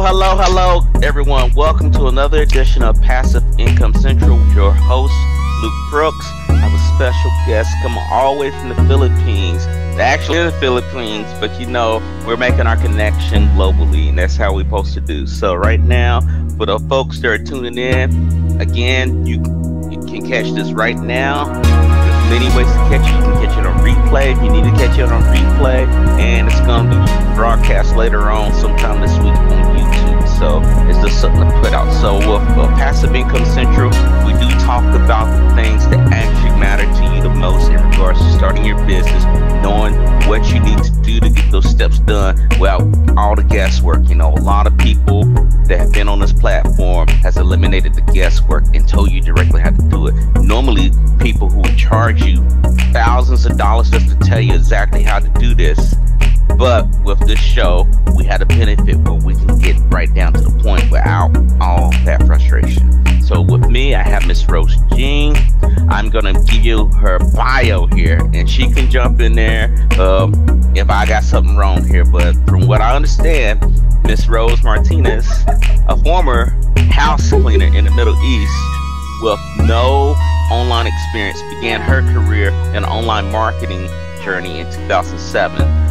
Hello, everyone. Welcome to another edition of Passive Income Central with your host, Luke Brooks. I have a special guest coming all the way from the Philippines. They're actually in the Philippines, but you know, we're making our connection globally, and that's how we're supposed to do. So right now, for the folks that are tuning in, again, you can catch this right now. There's many ways to catch it. You can catch it on replay if you need to catch it on replay, and it's going to be broadcast later on sometime this week on YouTube. So it's just something to put out. So with Passive Income Central, we do talk about the things that actually matter to you the most in regards to starting your business, knowing what you need to do to get those steps done without all the guesswork. You know, a lot of people that have been on this platform has eliminated the guesswork and told you directly how to do it. Normally, people who would charge you thousands of dollars just to tell you exactly how to do this. But with this show, we had a benefit where we can get right down to the point without all that frustration. So with me, I have Miss Rose Jean. I'm gonna give you her bio here, and she can jump in there if I got something wrong here. But from what I understand, Miss Rose Martinez, a former house cleaner in the Middle East with no online experience, began her career in online marketing journey in 2007.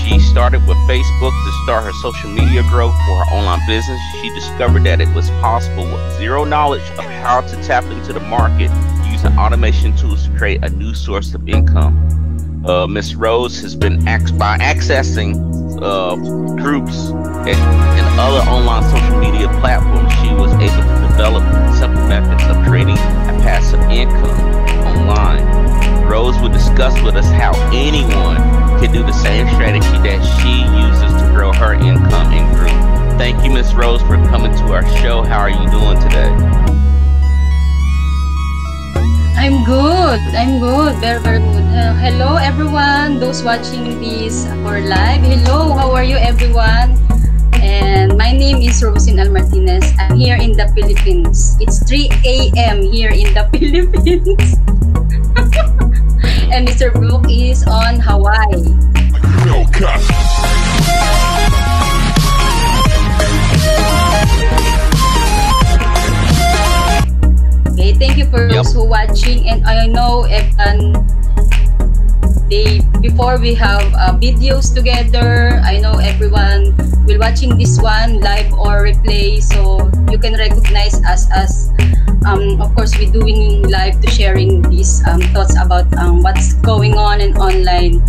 She started with Facebook to start her social media growth for her online business. She discovered that it was possible with zero knowledge of how to tap into the market using automation tools to create a new source of income. Miss Rose has been by accessing groups and other online social media platforms. She was able to develop simple methods of creating a passive income online. Rose will discuss with us how anyone can do the same strategy that she uses to grow her income and group. Thank you, Miss Rose, for coming to our show. How are you doing today? I'm good, very good. Hello everyone, those watching this for live. Hello, how are you everyone? And my name is Rosin Martinez. I'm here in the Philippines. It's 3 a.m. here in the Philippines. And Mr. Brooke is on Hawaii. Okay, thank you for those who are watching. And I know before we have videos together, I know everyone will watching this one live or replay, so you can recognize us as of course we're doing live to sharing these thoughts about what's going on in online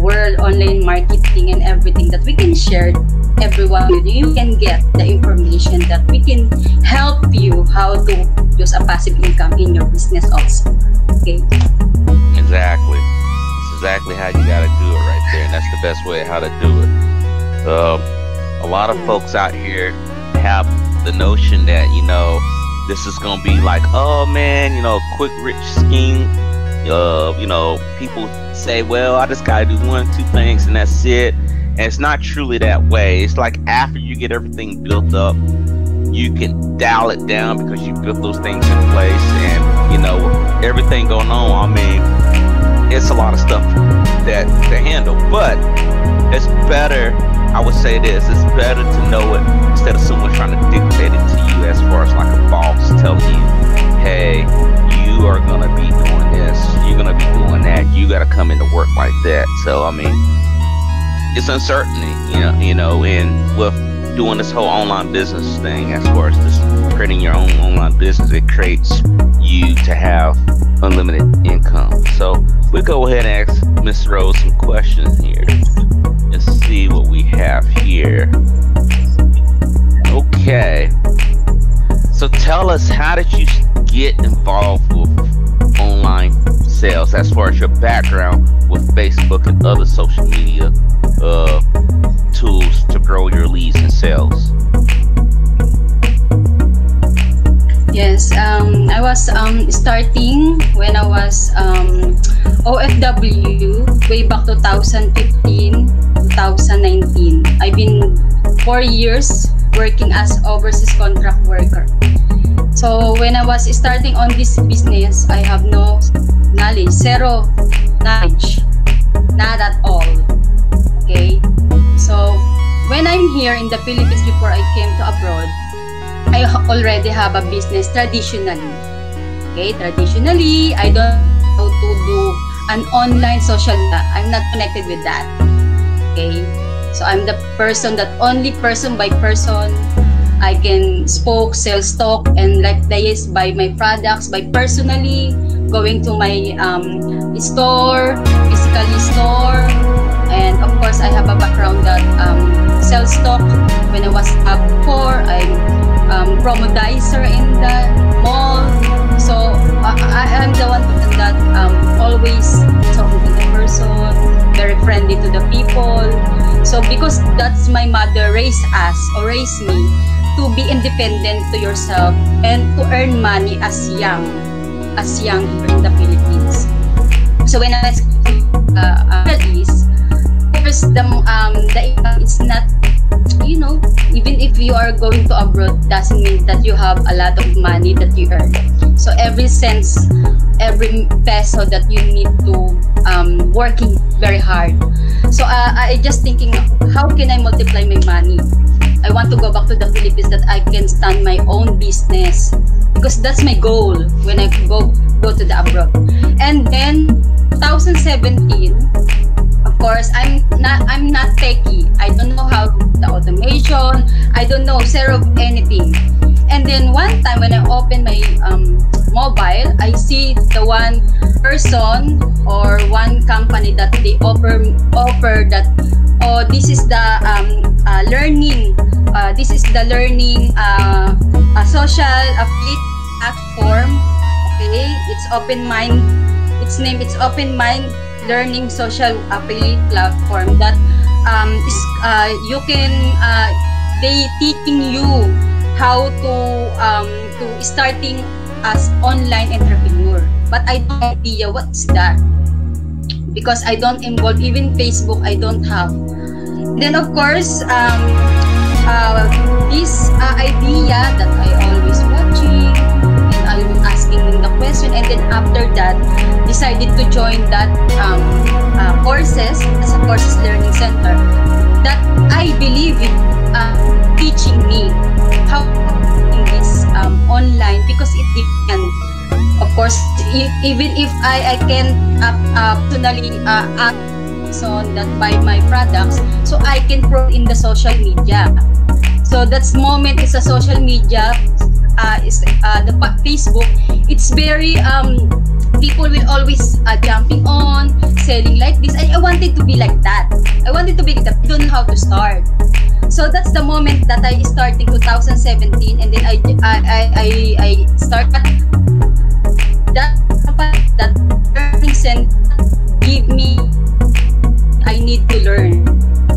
world, online marketing, and everything that we can share everyone with you. You can get the information that we can help you how to use a passive income in your business also. Okay, exactly. That's exactly how you gotta do it right there, and that's the best way how to do it. A lot of folks out here have the notion that, you know, this is gonna be like, oh man, you know, quick rich scheme. You know, people say, well, I just gotta do 1 or 2 things and that's it. And it's not truly that way. It's like after you get everything built up, you can dial it down because you built those things in place, and you know, everything going on. I mean, it's a lot of stuff that to handle, but it's better. I would say this, it's better to know it instead of someone trying to dictate it to you as far as like a boss telling you, hey, you are going to be doing this, you're going to be doing that, you got to come into work like that. So, I mean, it's uncertainty, you know, and with doing this whole online business thing, as far as just creating your own online business, it creates you to have unlimited income. So we'll go ahead and ask Miss Rose some questions here. Let's see what we have here. Okay. So tell us, how did you get involved with online sales as far as your background with Facebook and other social media tools to grow your leads and sales? Yes, I was starting when I was OFW way back 2015, 2019. I've been 4 years working as overseas contract worker. So when I was starting on this business, I have no knowledge, zero knowledge, not at all. Okay, so when I'm here in the Philippines before I came to abroad, I already have a business traditionally. Okay, traditionally, I don't know how to do an online social media. I'm not connected with that. Okay, so I'm the person that only person by person I can sell stock, and like this buy my products by personally going to my store, physically store, and of course I have a background that sell stock. When I was up before, I'm promodizer in the mall. So I'm the one that always talking to the person, very friendly to the people. So because that's my mother raised us or raised me to be independent to yourself and to earn money as young here in the Philippines. So when I was Middle East, first the income is not, you know, even if you are going to abroad, doesn't mean that you have a lot of money that you earn. So every cents, every peso that you need to working very hard. So I just thinking, how can I multiply my money? I want to go back to the Philippines that I can start my own business, because that's my goal when I go to the abroad. And then 2017, of course, I'm not techie. I don't know how the automation. I don't know zero of anything. And then one time when I open my mobile, I see the one person or one company that they offer that, oh, this is the learning. This is the learning social affiliate platform. Okay, it's open mind. Its name it's open mind learning social affiliate platform that is you can they teaching you how to starting as online entrepreneur. But I don't have idea what's that, because I don't involve even Facebook. I don't have. Then of course this idea that I always watching and I'm asking the question, and then after that decided to join that courses as a courses learning center that I believe it teaching me how in this online, because it depends. Of course, even if I can personally so that buy my products, so I can promote in the social media. So that's moment is a social media is the Facebook. It's very people will always jumping on selling like this. I wanted to be like that. I wanted to be like that. I don't know how to start. So that's the moment that I started in 2017, and then I started that learning center give me I need to learn.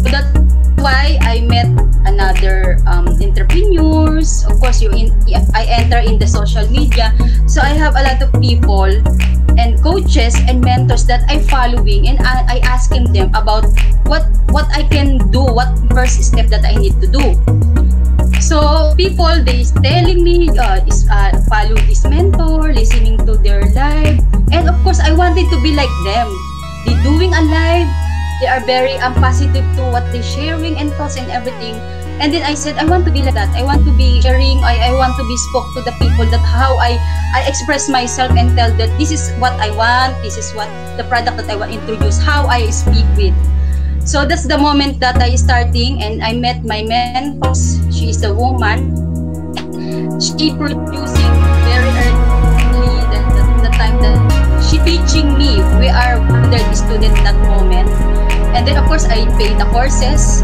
So that's why I met another entrepreneurs. Of course, I enter in the social media, so I have a lot of people and coaches and mentors that I following, and I asking them about what I can do, what first step that I need to do. So people they is telling me follow this mentor, listening to their live, and of course I wanted to be like them. They doing a live, they are very positive to what they sharing and thoughts and everything. And then I said I want to be like that. I want to be sharing. I want to be spoke to the people that how I express myself and tell that this is what I want. This is what the product that I want to introduce. How I speak with. So that's the moment that I starting, and I met my mentors. She is a woman. She producing very early the time that she teaching me. We are under the student that moment. And then of course I paid the courses.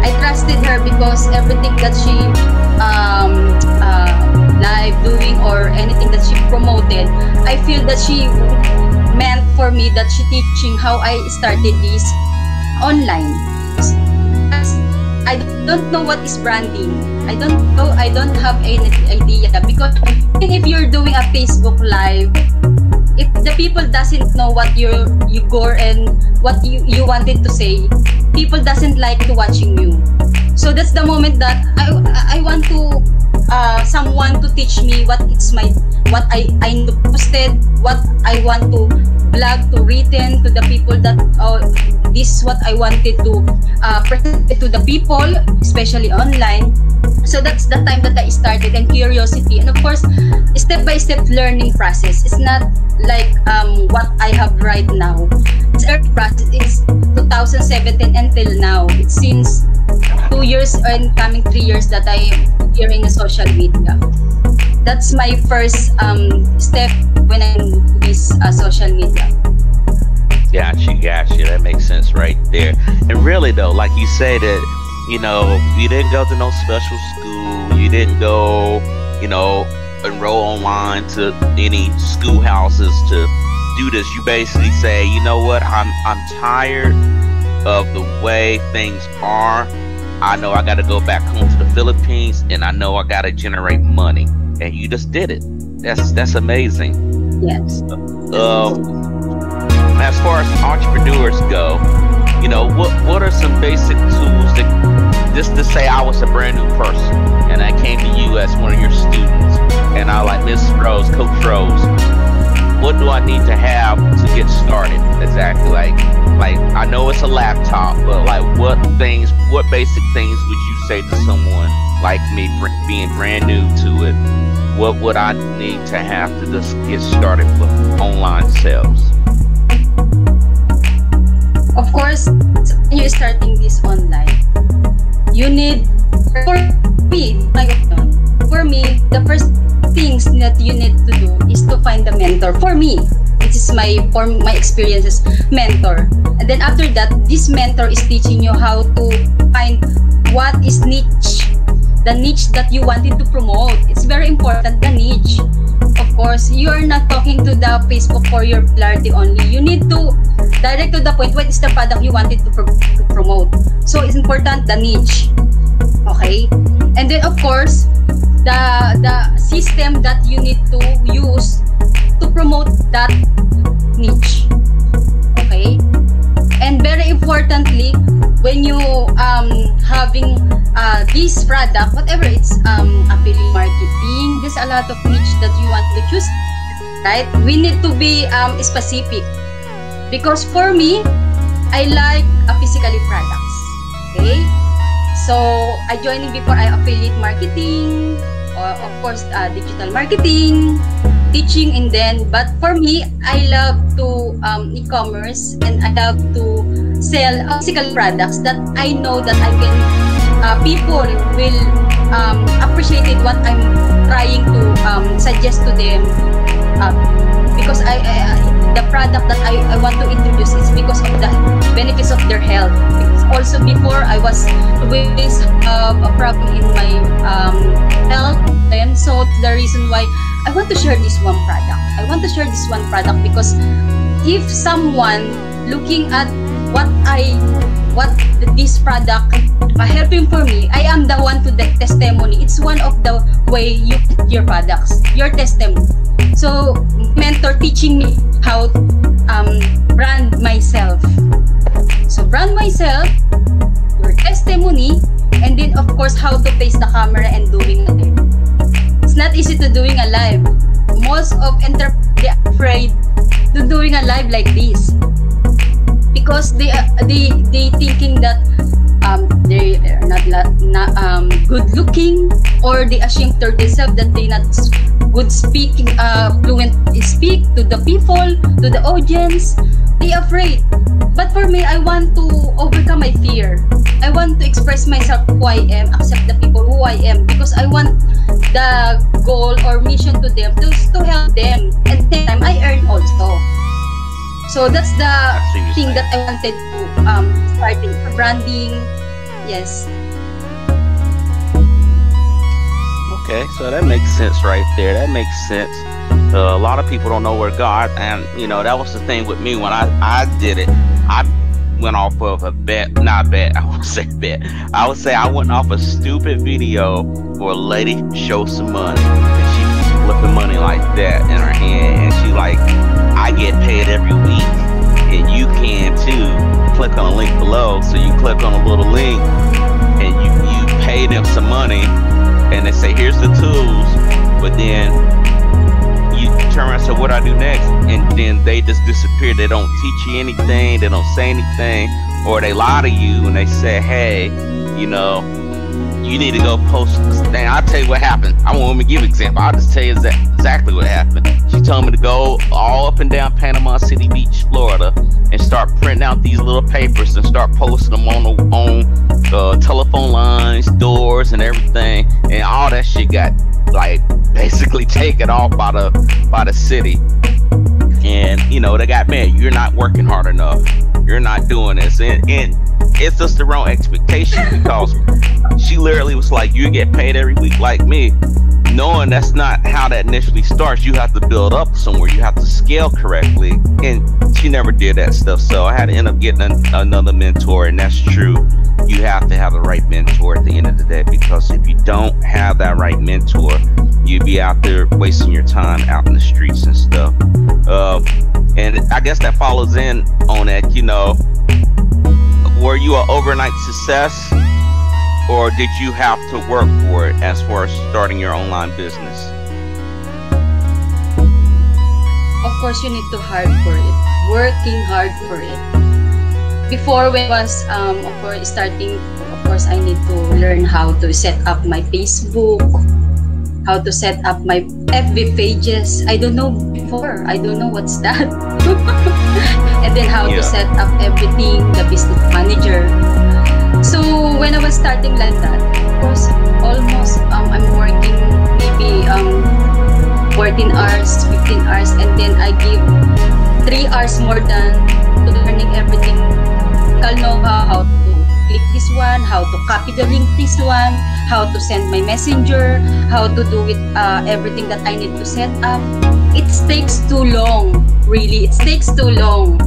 I trusted her because everything that she live doing or anything that she promoted, I feel that she meant for me, that she teaching how I started this online. I don't know what is branding. I don't know. I don't have any idea, because if you're doing a Facebook live, if the people doesn't know what you go and what you wanted to say, people doesn't like to watching you. So that's the moment that I want to someone to teach me what I need to posted, what I want to blog to written to the people that this is what I wanted to present it to the people, especially online. So that's the time that I started, and curiosity, and of course step-by-step learning process. It's not like what I have right now. It's early process. It's 2017 until now. It seems 2 years and coming 3 years that I am here in the social media. That's my first step when I'm in this social media. Gotcha. That makes sense right there. And really though, like you say that, you know, you didn't go to no special school. You didn't go, you know, enroll online to any schoolhouses to do this. You basically say, you know what, I'm tired of the way things are. I know I got to go back home to the Philippines, and I know I got to generate money. And you just did it. That's amazing. Yes. As far as entrepreneurs go, you know, what are some basic tools that, just to say I was a brand new person and I came to you as one of your students, and I like, Miss Rose, Coach Rose, what do I need to have to get started? Exactly. Like I know it's a laptop, but like what basic things would you say to someone like me being brand new to it? What would I need to have to just get started with online sales? Of course, when you're starting this online, you need, for me, the first things that you need to do is to find a mentor. For me, this is my experiences, mentor. And then after that, this mentor is teaching you how to find what is niche, the niche that you wanted to promote. It's very important, the niche. Of course, you are not talking to the Facebook for your popularity only. You need to direct to the point, what is the product you wanted to promote. So it's important, the niche. Okay? And then of course, the system that you need to use to promote that niche. Okay? And very importantly, when you having this product, whatever it's affiliate marketing, there's a lot of niche that you want to choose, right? We need to be specific, because for me, I like physically products. Okay, so I joined before I affiliate marketing, or of course digital marketing, teaching, and then but for me, I love to e-commerce, and I love to sell physical products that I know that I can people will appreciate it, what I'm trying to suggest to them, because the product that I want to introduce is because of the benefits of their health. Because also before I was with a problem in my health, and so the reason why I want to share this one product. I want to share this one product because if someone looking at what this product helping for me, I am the one to the testimony. It's one of the way you put your products, your testimony. So mentor teaching me how brand myself. So brand myself, your testimony, and then of course how to face the camera and doing it. It's not easy to doing a live. Most of entrepreneurs, they are afraid to doing a live like this, because they thinking that they are not good looking, or they assume to themselves that they not good speaking, fluent speak to the people, to the audience. They afraid. But for me, I want to overcome my fear. I want to express myself who I am, accept the people who I am, because I want the goal or mission to them to help them, and at the same time I earn also. So that's the thing that I wanted to starting for branding. Yes. Okay, so that makes sense right there. That makes sense. A lot of people don't know where God, and you know, that was the thing with me when I did it. I went off of a bet, not bet, I won't say bet. I would say I went off a stupid video for a lady show some money, and she flipping money like that in her hand, and she like, I get paid every week, and you can too. Click on the link below. So you click on a little link, and you pay them some money, and they say, here's the tools, but then you turn around and say, what do I do next? And then they just disappear. They don't teach you anything. They don't say anything, or they lie to you and they say, hey, you know, you need to go post this thing. I'll tell you what happened. I won't even give an example. I'll just tell you exactly what happened. She told me to go all up and down Panama City Beach, Florida, and start printing out these little papers and start posting them on telephone lines, doors, and everything. And all that shit got like basically taken off by the city. And you know, they got mad. You're not working hard enough. You're not doing this, and it's just the wrong expectation, because she literally was like, you get paid every week like me, knowing that's not how that initially starts. You have to build up somewhere. You have to scale correctly, and she never did that stuff. So I had to end up getting another mentor, and that's true. You have to have the right mentor at the end of the day, because if you don't have that right mentor, you'd be out there wasting your time out in the streets and stuff. And I guess that follows in on that, you know, were you an overnight success, or did you have to work for it as far as starting your online business? Of course, you need to hard for it, working hard for it. Before, when I was of course starting, of course I need to learn how to set up my Facebook, how to set up my FB pages. I don't know before. I don't know what's that. And then how to set up everything, the business manager. So when I was starting like that, of course, almost I'm working maybe 14 hours, 15 hours, and then I give 3 hours more than to learning everything. I'll know how to click this one, how to copy the link this one, how to send my messenger, how to do it, everything that I need to set up. It takes too long, really. It takes too long.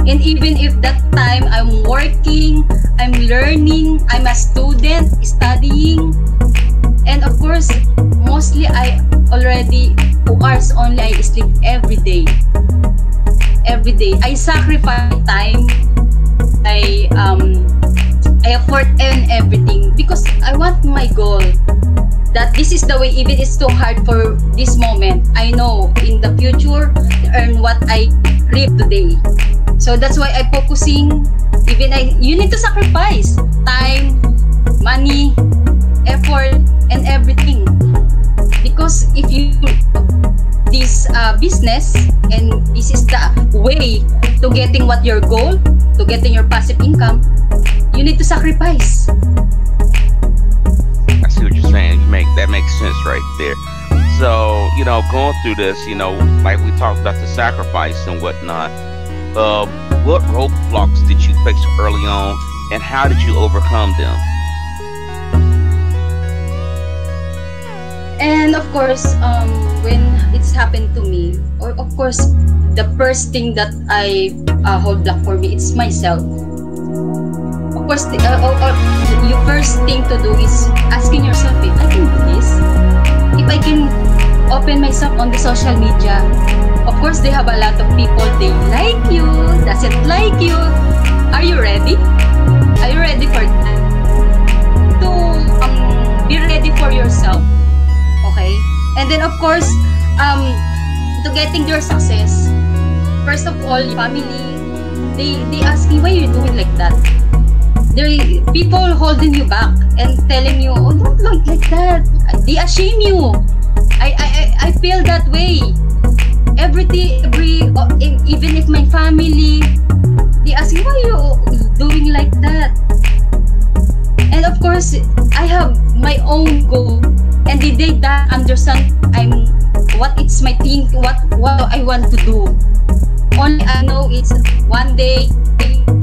And even if that time I'm working, I'm learning, I'm a student studying, and of course, mostly I already 2 hours only I sleep every day. Every day I sacrifice time. I effort and everything, because I want my goal. That this is the way, even it's too hard for this moment, I know in the future to earn what I reap today. So that's why I'm focusing. Even you need to sacrifice time, money, effort, and everything. Because if you this business, and this is the way to getting what your goal, to getting your passive income, you need to sacrifice. I see what you're saying. That makes sense right there. So, you know, going through this, you know, like we talked about the sacrifice and whatnot, what roadblocks did you face early on, and how did you overcome them? And of course, when it's happened to me, or of course, the first thing that I hold back for me, it's myself. Of course, the first thing to do is asking yourself, if I can do this, if I can open myself on the social media. Of course, they have a lot of people, they like you, doesn't like you. Are you ready? Are you ready for that? To be ready for yourself. Okay? And then of course, to getting your success, first of all, family, they ask you, why are you doing like that? There are people holding you back and telling you, oh, don't look like that. They ashame you. I feel that way. Even if my family, they ask you, why are you doing like that? And of course, I have my own goal, and they that understand what it's my thing, what I want to do. Only I know it's one day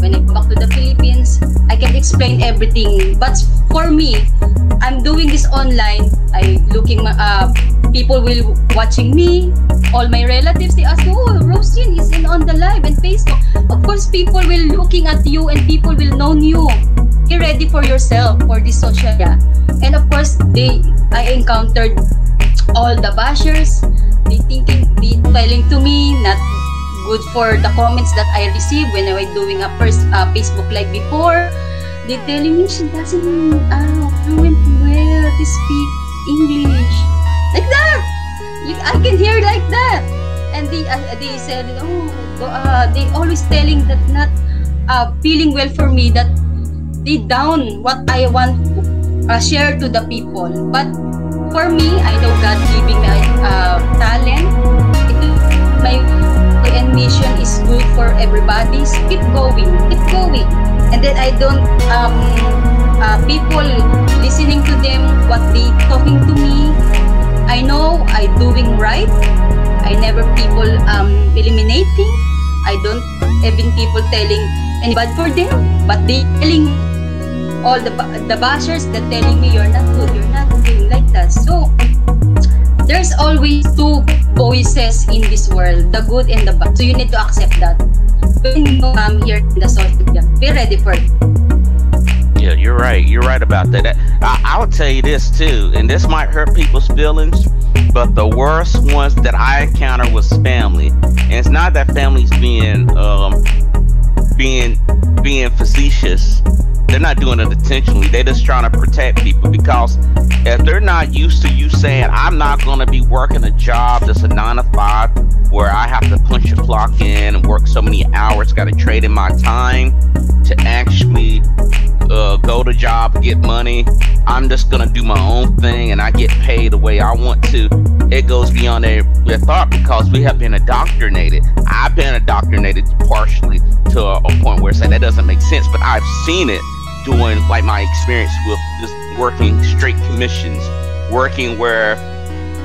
when I go back to the Philippines, I can explain everything. But for me, I'm doing this online. People will watching me. All my relatives, they ask, oh, Rosin is on the live and Facebook. Of course, people will looking at you, and people will know you. Get ready for yourself for this social media. And of course, I encountered all the bashers. They telling to me not good for the comments that I received when I was doing a first Facebook live before. They telling me she doesn't fluent well to speak. English, like that. I can hear like that. And they said, they always telling that not feeling well for me, that they down what I want to share to the people. But for me, I know God giving me talent. My and mission is good for everybody. So keep going, keep going. And then I don't people listening to them, what they talking to me. I know I doing right. I never people eliminating. I don't even people telling anybody for them, but they telling all the bashers that telling me you're not good, you're not doing like that. So there's always two voices in this world, the good and the bad. So you need to accept that. When you come here in the social media, be ready for it. Yeah, you're right. You're right about that. I would tell you this too, and this might hurt people's feelings, but the worst ones that I encounter was family. And it's not that family's being facetious. They're not doing it intentionally. They're just trying to protect people, because if they're not used to you saying, I'm not going to be working a job that's a 9 to 5 where I have to punch a clock in and work so many hours, got to trade in my time to actually go to job and get money. I'm just going to do my own thing and I get paid the way I want to. It goes beyond their thought, because we have been indoctrinated. I've been indoctrinated partially to a point where it's like, that doesn't make sense, but I've seen it doing like my experience with just working straight commissions, working where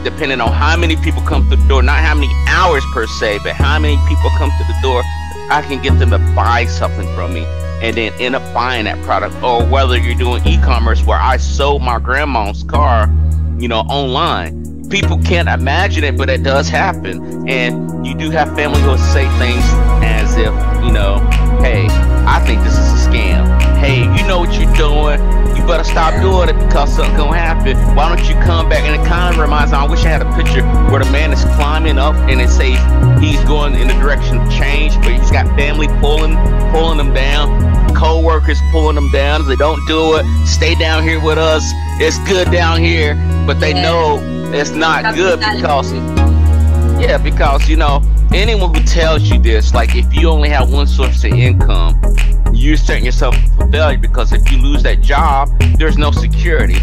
depending on how many people come through the door, not how many hours per se, but how many people come to the door, I can get them to buy something from me and then end up buying that product. Or whether you're doing e-commerce where I sold my grandma's car, online. People can't imagine it, but it does happen. And you do have family who will say things as if, hey, I think this is a scam. Hey, you know what you're doing. You better stop doing it because something's gonna happen. Why don't you come back? And it kind of reminds me, I wish I had a picture where the man is climbing up and it says he's going in the direction of change, but he's got family pulling him down, co-workers pulling them down. They don't do it. Stay down here with us. It's good down here, but they know it's not good because anyone who tells you this, like if you only have one source of income, you're setting yourself for failure, because if you lose that job, there's no security.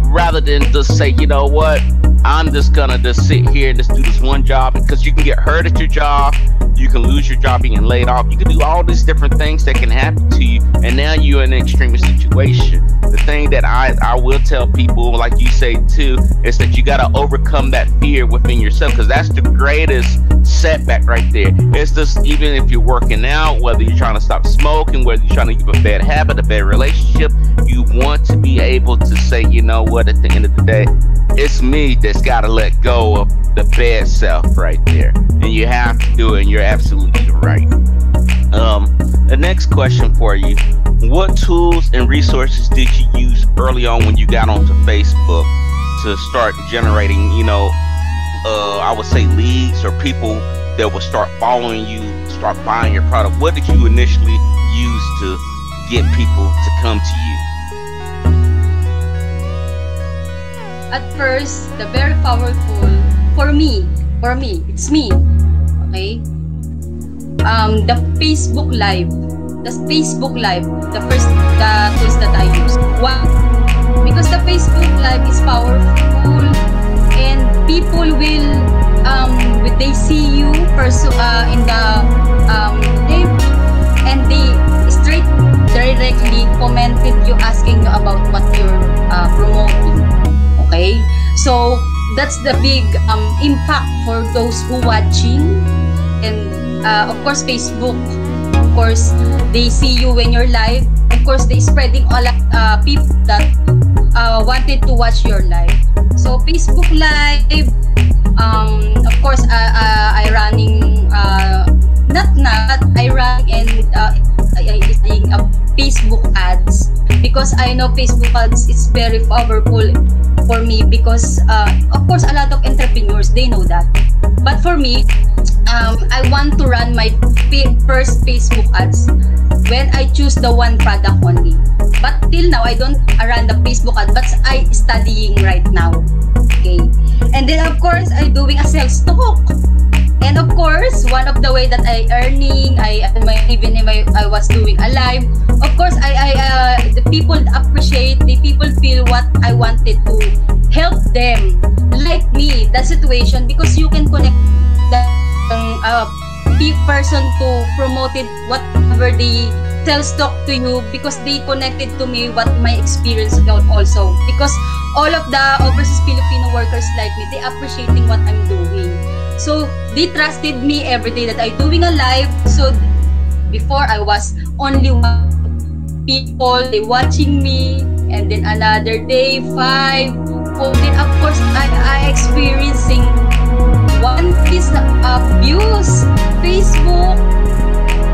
Rather than just say, you know what, I'm just gonna just sit here and just do this one job, because you can get hurt at your job, you can lose your job being laid off, you can do all these different things that can happen to you, and now you're in an extreme situation. The thing that I will tell people, like you say too, is that you got to overcome that fear within yourself, because that's the greatest setback right there. It's just, even if you're working out, whether you're trying to stop smoking, whether you're trying to keep a bad habit, a bad relationship, you want to be able to say, you know what, at the end of the day, it's me that's got to let go of the bad self right there. And you have to do it, and you're absolutely right. The next question for you: what tools and resources did you use early on when you got onto Facebook to start generating, I would say leads or people that will start following you, start buying your product? What did you initially use to get people to come to you? At first, the very powerful for me, it's me. Okay. The Facebook Live, the first tools that I use. Why? Because the Facebook Live is powerful, and people will when they see you in the live, and they straight directly commented you, asking you about what you're promoting. Okay, so that's the big impact for those who watching. And of course, Facebook, of course, they see you when you're live. Of course, they spreading all people that wanted to watch your live. So Facebook Live, of course, I running not I run and using Facebook ads, because I know Facebook ads is very powerful for me because of course a lot of entrepreneurs, they know that. But for me, I want to run my first Facebook ads when I choose the one product only. But till now, I don't run the Facebook ad, but I studying right now. Okay. And then of course, I doing a self-stock. And of course, one of the way that I earning, even if I was doing a live, of course, the people appreciate, the people feel what I wanted to help them, like me, that situation, because you can connect that person to promote it, whatever they sell stock to you, because they connected to me what my experience also, because all of the overseas Filipino workers like me, they appreciating what I'm doing. So they trusted me every day that I doing a live. So before I was only one people, they watching me, and then another day 5, 4. Then of course I experiencing one is abuse Facebook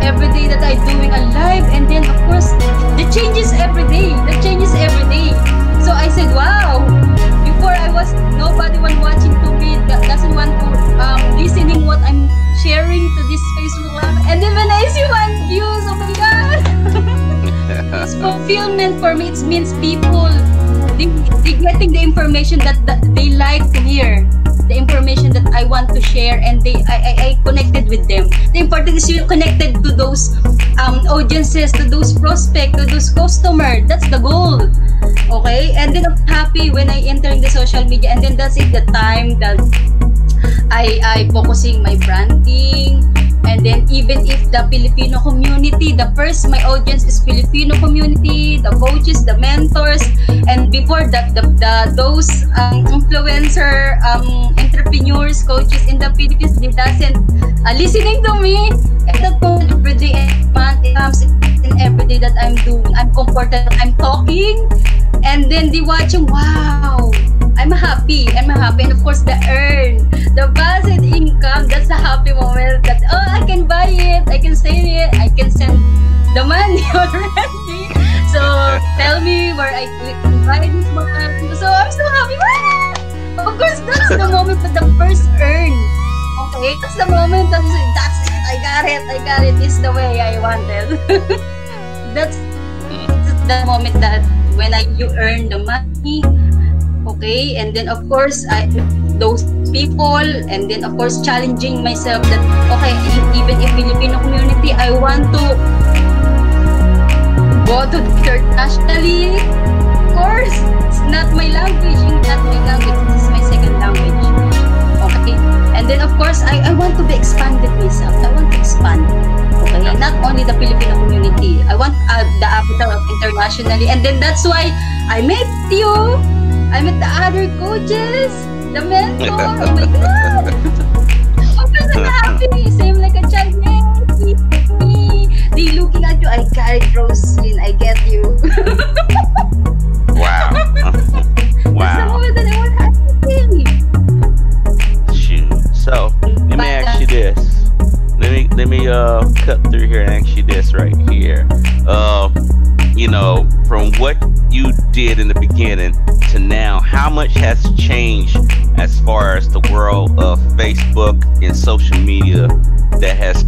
every day that I doing a live, and then of course the changes every day. So I said, wow. Before I was nobody watching to me, that doesn't want to listening what I'm sharing to this Facebook live, and then when I see one views, oh my god. It's fulfillment for me. It means people they getting the information that they like to hear, the information that I want to share, and I connected with them. The important is you connected to those audiences, to those prospects, to those customers. That's the goal. Okay, and then I'm happy when I enter in the social media, and then that's it, the time that I focusing my branding. And then even if the Filipino community, my audience is Filipino community, the coaches, the mentors, and before that those influencer entrepreneurs, coaches in the Philippines, they doesn't listening to me. And that every day and month it comes in every day that I'm doing, I'm comfortable, I'm talking, and then they watching, wow, I'm happy, and of course the passive income, that's the happy moment that, oh, I can buy it, I can sell it, I can send the money already. So tell me where I can buy this one. So I'm so happy. Of course, that's the moment that the first earn. Okay, that's the moment that's it, I got it, it's the way I wanted. That's the moment that when you earn the money. Okay, and then of course those people, and then of course challenging myself that okay, even if Filipino community, I want to go to internationally. Of course, it's not my language, this is my second language. Okay, and then of course I want to be expanded myself. I want to expand. Okay, not only the Filipino community, I want the avatar of internationally, and then that's why I met you. I met the other coaches, the mentor. Oh my god! I'm so happy. Same like a child. Me. They looking at you. I got it, Roslyn. I get you. Wow. That's the moment that I want happy. Shoot. So let me ask you this. Let me cut through here and ask you this right here. From what you did in the beginning to now, how much has changed as far as the world of Facebook and social media that has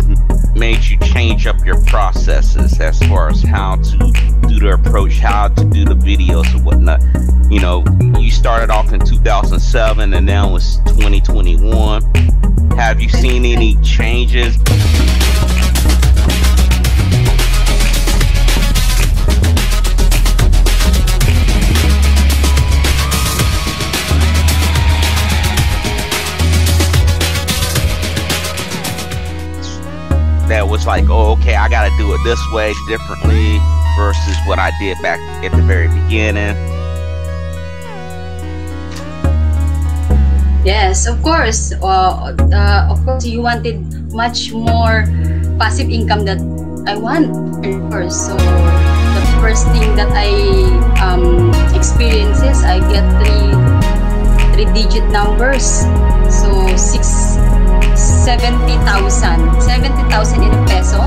made you change up your processes as far as how to do the approach, how to do the videos and whatnot? You started off in 2007 and now it's 2021. Have you seen any changes? That was like, oh, okay, I gotta do it this way differently versus what I did back at the very beginning? Yes, of course. Of course, you wanted much more passive income that I want. First, so the first thing that I experience is I get three-digit numbers. So 70,000 in a peso.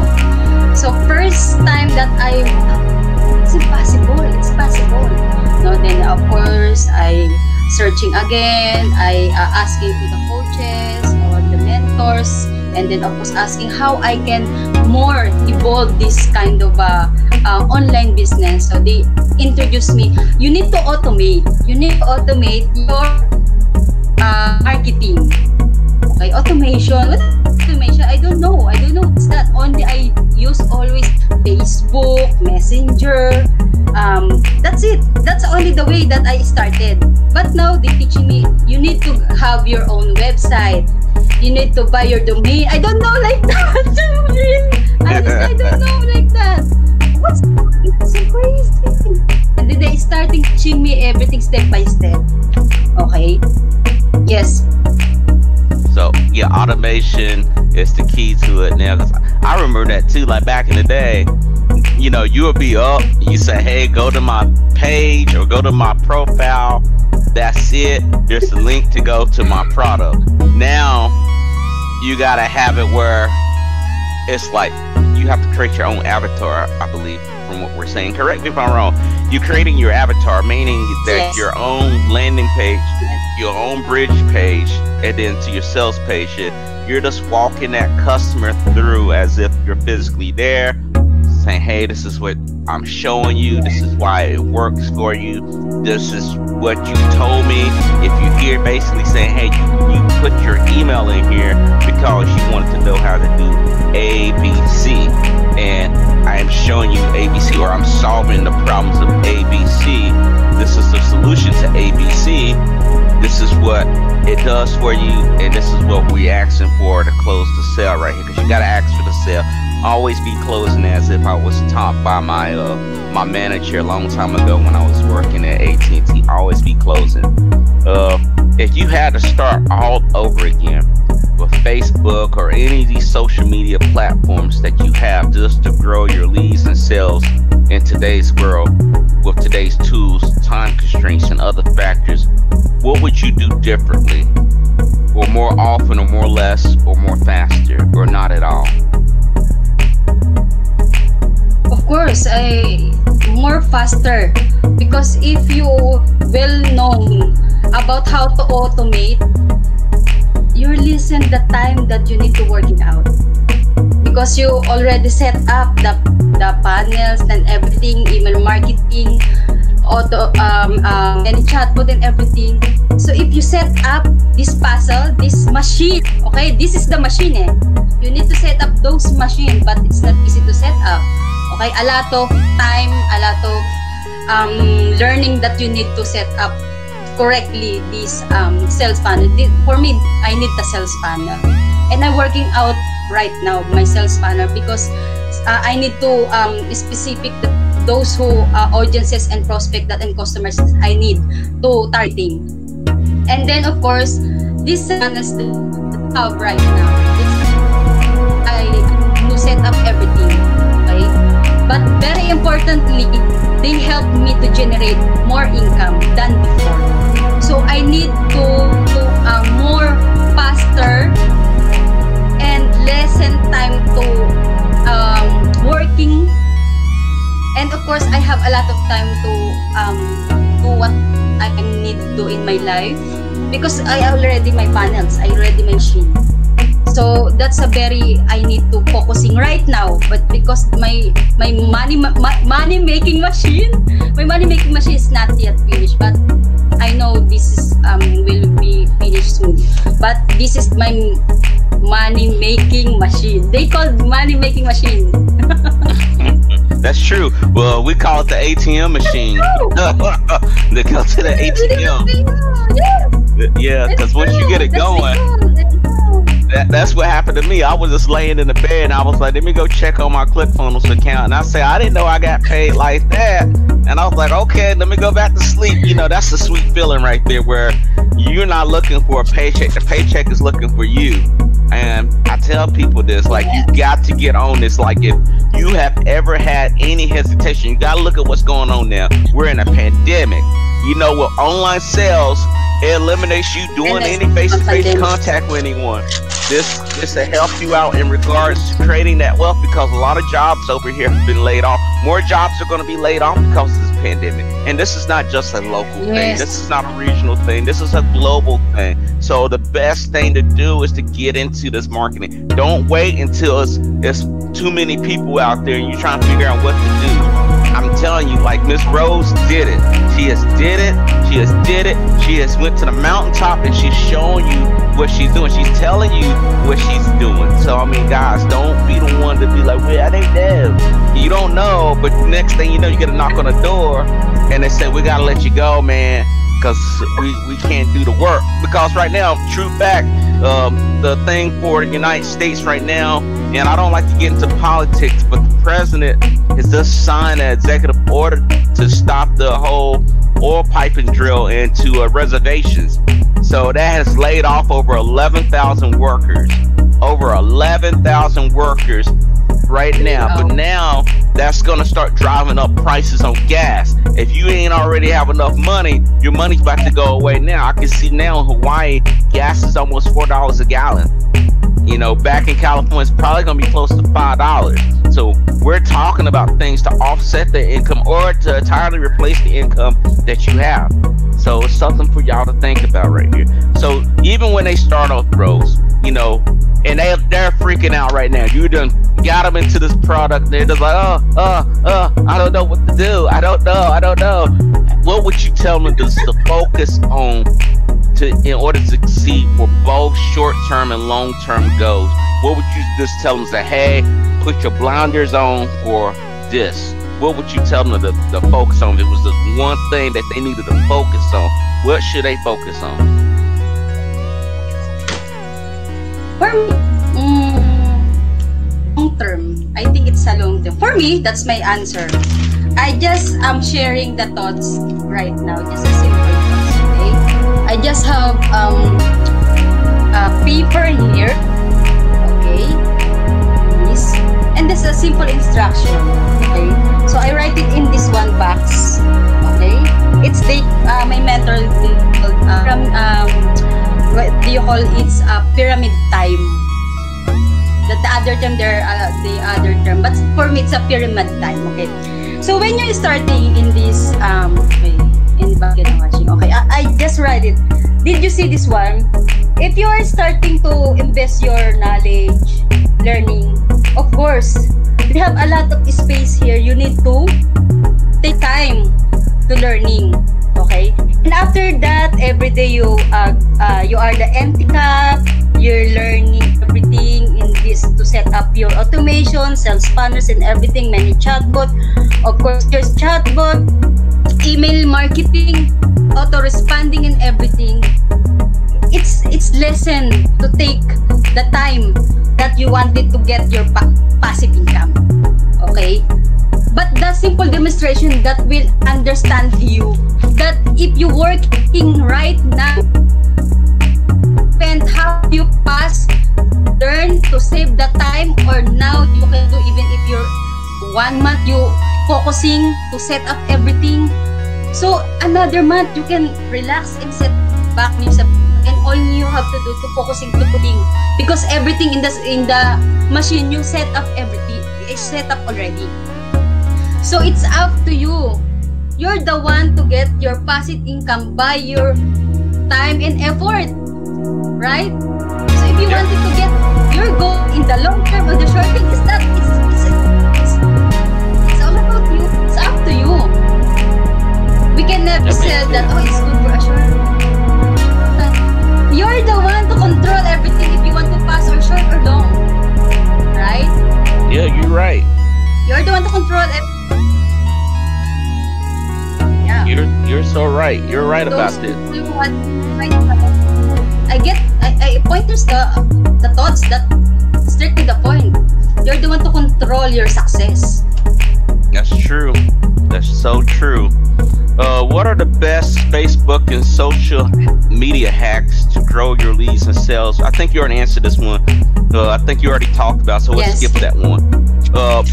So first time that I It's impossible. It's possible. No, then of course I searching again. I asking to the coaches or the mentors, and then of course asking how I can more evolve this kind of online business. So they introduced me. You need to automate. You need to automate your marketing. Okay, automation. What is automation? I don't know. I don't know. It's that only I use always Facebook, Messenger. That's it. That's only the way that I started. But now they're teaching me you need to have your own website. You need to buy your domain. I don't know like that. Honestly, I don't know like that. What's so crazy? And then they starting teaching me everything step by step. Okay. Yes. So yeah, automation is the key to it now. 'Cause I remember that too. Like back in the day, you know, you would be up. You say, "Hey, go to my page or go to my profile." That's it. There's a link to go to my product. Now you gotta have it where it's like you have to create your own avatar. I believe from what we're saying. Correct me if I'm wrong. You're creating your avatar, meaning that Yes. your own landing page, your own bridge page, and then to your sales page. You're just walking that customer through as if you're physically there, saying, "Hey, this is what I'm showing you. This is why it works for you. This is what you told me." If you hear basically saying, "Hey, you put your email in here because you wanted to know how to do ABC, and I am showing you ABC, or I'm solving the problems of ABC. This is the solution to ABC. This is what it does for you, and this is what we're asking for to close the sale right here." Because you gotta ask for the sale. Always be closing as if I was taught by my manager a long time ago when I was working at AT&T. Always be closing. If you had to start all over again with Facebook or any of these social media platforms that you have just to grow your leads and sales in today's world with today's tools, time constraints, and other factors, what would you do differently, or more often, or more less, or more faster, or not at all? Of course, more faster, because if you well known about how to automate, you listen the time that you need to work it out, because you already set up the panels and everything, email marketing, auto any chatbot and everything. So if you set up this puzzle, this machine, okay, this is the machine. You need to set up those machines, but it's not easy to set up. Okay, a lot of time, a lot of learning that you need to set up correctly this sales funnel. For me, I need the sales funnel, and I'm working out right now my sales funnel because I need to specific those who audiences and prospect that and customers I need to targeting. And then of course, this funnels that I have right now, I to set up everything. Okay, but very importantly, they help me to generate more income than before. So I need to more faster and lessen time to working, and of course I have a lot of time to do what I need to do in my life, because I already my panels, I already my machine. So that's a very I need to focusing right now, but because my money making machine, my money making machine is not yet finished, but I know this is will be finished soon. But this is my money making machine. They call money making machine. That's true. Well, we call it the ATM machine. They go to the ATM. Yeah, because once you get it going, that's what happened to me. I was just laying in the bed and I was like, let me go check on my ClickFunnels account. And I say, I didn't know I got paid like that. And I was like, okay, let me go back to sleep. You know, that's a sweet feeling right there where you're not looking for a paycheck. The paycheck is looking for you. And I tell people this, like, you got to get on this. Like, if you have ever had any hesitation, you got to look at what's going on now. We're in a pandemic. You know, with online sales, it eliminates you doing any face-to-face contact with anyone. This will help you out in regards to creating that wealth, because a lot of jobs over here have been laid off. More jobs are going to be laid off because of this pandemic. And this is not just a local thing. This is not a regional thing. This is a global thing. So the best thing to do is to get into this marketing. Don't wait until it's too many people out there and you're trying to figure out what to do. I'm telling you, like Miss Rose did it. She has did it. She has did it. She has went to the mountaintop and she's showing you what she's doing. She's telling you what she's doing. So I mean, guys, don't be the one to be like, well, I ain't there. You don't know, but next thing you know, you get a knock on the door and they say, we gotta let you go, man, because we can't do the work. Because right now, true fact, the thing for the United States right now, and I don't like to get into politics, but the president has just signed an executive order to stop the whole oil piping drill into reservations. So that has laid off over 11,000 workers. Over 11,000 workers right now. But now that's going to start driving up prices on gas. If you ain't already have enough money, your money's about to go away now. I can see now in Hawaii, gas is almost $4 a gallon. You know, back in California, it's probably going to be close to $5. So we're talking about things to offset the income or to entirely replace the income that you have. So it's something for y'all to think about right here. So even when they start off Rose, you know, and they're freaking out right now. You done got them into this product. They're just like, I don't know what to do. I don't know. What would you tell them to focus on in order to succeed for both short-term and long-term goals? What would you just tell them? Say, hey, put your blinders on for this. What would you tell them to focus on? If it was just one thing that they needed to focus on, what should they focus on? For me, long term. I think it's a long term. For me, that's my answer. I just am sharing the thoughts right now. Just a simple thoughts, okay? I just have a paper here, okay? This, and this is a simple instruction, okay? So I write it in this one box, okay? It's the my mentor what do you call it's a pyramid time. That the other term there, the other term, but for me it's a pyramid time. Okay. So when you're starting in this okay, in watching, okay, I just write it. Did you see this one? If you are starting to invest your knowledge, learning, of course, we have a lot of space here. You need to take time to learning. Okay, and after that, every day you are the empty cup. You're learning everything in this to set up your automation, sales funnels, and everything. Many chatbot, of course, there's chatbot, email marketing, auto responding, and everything. It's lesson to take the time that you wanted to get your passive income. Okay. But the simple demonstration that will understand you that if you working right now, and how you pass, learn to save the time, or now you can do even if you're 1 month you focusing to set up everything. So another month you can relax and set back yourself, and all you have to do to focusing to coding, because everything in the machine you set up, everything is set up already. So it's up to you. You're the one to get your passive income by your time and effort, right? So if you wanted to get your goal in the long term or the short term, it's all about you. It's up to you. We can never say that, oh, it's good for a short term. You're the one to control everything if you want to pass or short or long, right? Yeah, you're right. You're the one to control everything. You're so right. You're right about this. I pointers the thoughts that straight to the point. You're the one to control your success. That's true. That's so true. What are the best Facebook and social media hacks to grow your leads and sales? I think you already answered this one. I think you already talked about, so let's skip that one.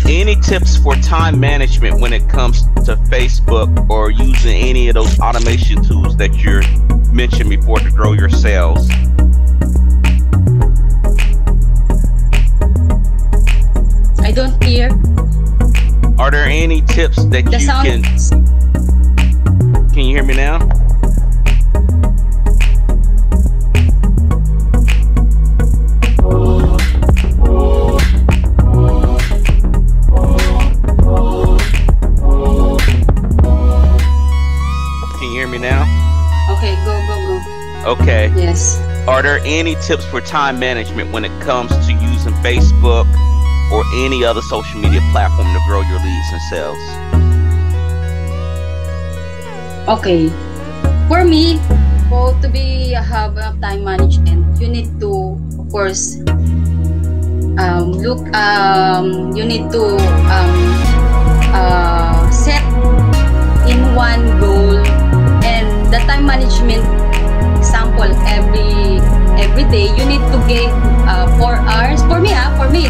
Any tips for time management when it comes to Facebook or using any of those automation tools that you mentioned before to grow your sales? I don't hear. Are there any tips that The you sound. can you hear me now? Can you hear me now? Okay, go. Okay. Yes. Are there any tips for time management when it comes to using Facebook or any other social media platform to grow your leads and sales? Okay. For me, to be have enough time management, you need to, of course, you need to set in one goal, and the time management. Example, every day you need to give 4 hours. For me,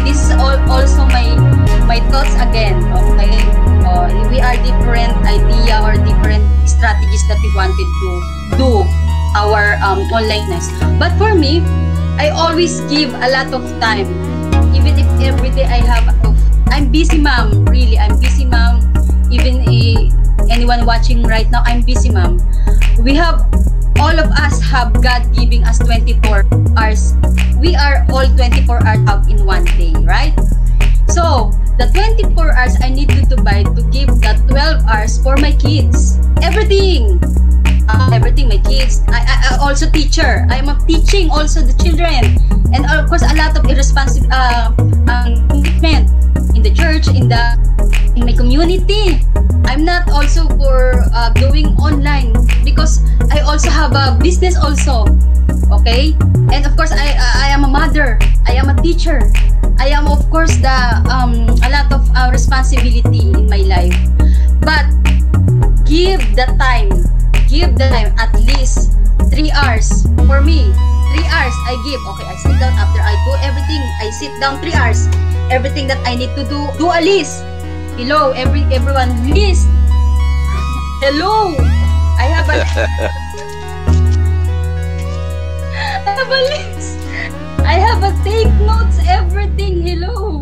this is also my thoughts again. Okay, we are different idea or different strategies that we wanted to do our onlineness. But for me, I always give a lot of time, even if every day I'm busy, mom. Really, I'm busy, mom. Even anyone watching right now, I'm busy, mom. All of us have God giving us 24 hours. We are all 24 hours out in one day, right? So, the 24 hours I need to divide to give the 12 hours for my kids. Everything, my kids. I also teacher. I am teaching also the children. And of course, a lot of irresponsible commitment in the church, in my community. I'm not also for doing online because I also have a business also. Okay, and of course I am a mother. I am a teacher. I am of course a lot of responsibility in my life. But give the time at least 3 hours for me. 3 hours I give. Okay, I sit down after I do everything. I sit down 3 hours. Everything that I need to do a list. Hello, everyone, list. Hello, I have a list. I have a take notes everything. Hello.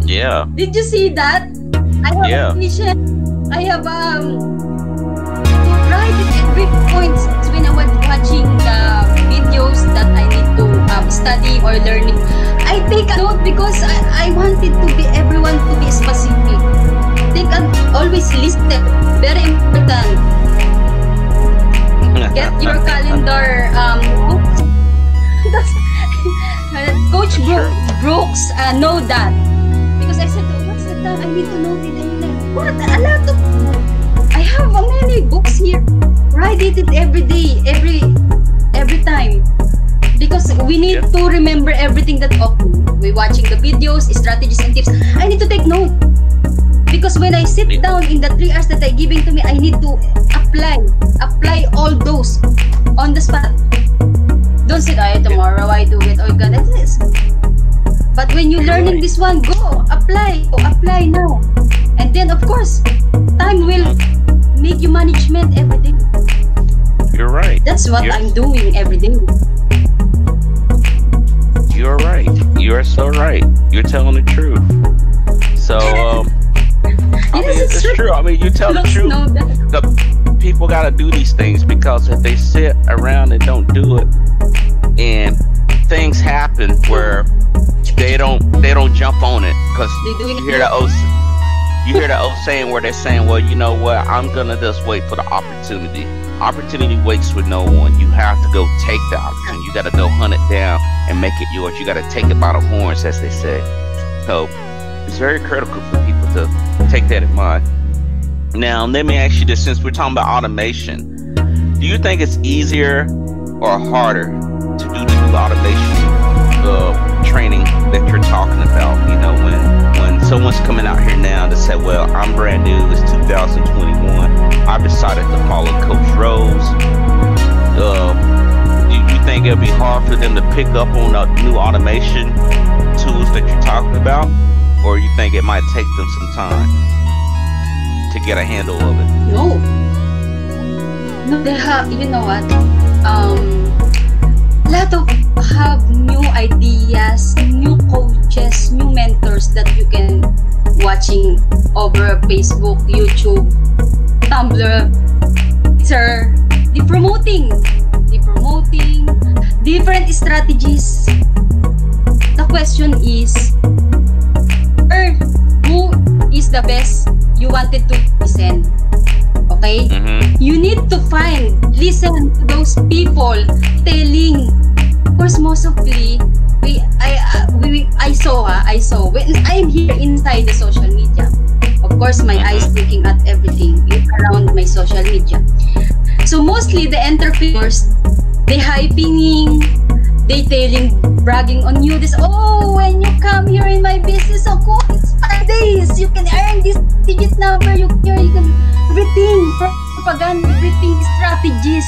Yeah. Did you see that? I have a vision. I have write it every point when I was watching the videos that I need to study or learning. I take a note because I wanted to be everyone to be specific. Think and always listen. Very important. Get your calendar. Coach Brooks know that because I said, what's the time? I need to know it. What a lot of. I have many books here. Write it every day, every time. Because we need to remember everything that we're watching the videos, strategies and tips. I need to take note. Because when I sit down in the 3 hours that are giving to me, I need to apply all those on the spot. Don't say, tomorrow I do it. Oh God, that's this. But when you're learning this one, go apply now. And then of course, time will make you management every day. You're right. That's what I'm doing every day. You're right. You are so right. You're telling the truth. So, it's true. I mean, you tell the truth. The people got to do these things because if they sit around and don't do it, and things happen where they don't jump on it because you hear the old saying where they're saying, well, you know what, I'm gonna just wait for the opportunity. Opportunity waits for no one. You have to go take the opportunity. You got to go hunt it down and make it yours. You got to take it by the horns, as they say. So it's very critical for people to take that in mind. Now, let me ask you this, since we're talking about automation, do you think it's easier or harder to do the new automation training that you're talking about? You know, when someone's coming out here now to say, well, I'm brand new, it's 2021, I've decided to follow Coach Rose. Do you think it'll be hard for them to pick up on the new automation tools that you're talking about? Or you think it might take them some time to get a handle of it? No, they have, you know what, lot of have new ideas, new coaches, new mentors that you can watch watching over Facebook, YouTube, Tumblr, Twitter, the promoting different strategies. The question is, who is the best you wanted to listen? Okay? You need to listen to those people telling. Of course, mostly, I saw when I'm here inside the social media. Of course, my eyes looking at everything around my social media. So mostly the entrepreneurs, they hyping, they telling, bragging on you. This, oh, when you come here in my business, of course, it's 5 days. You can earn this digit number. You can everything, propaganda, everything, strategies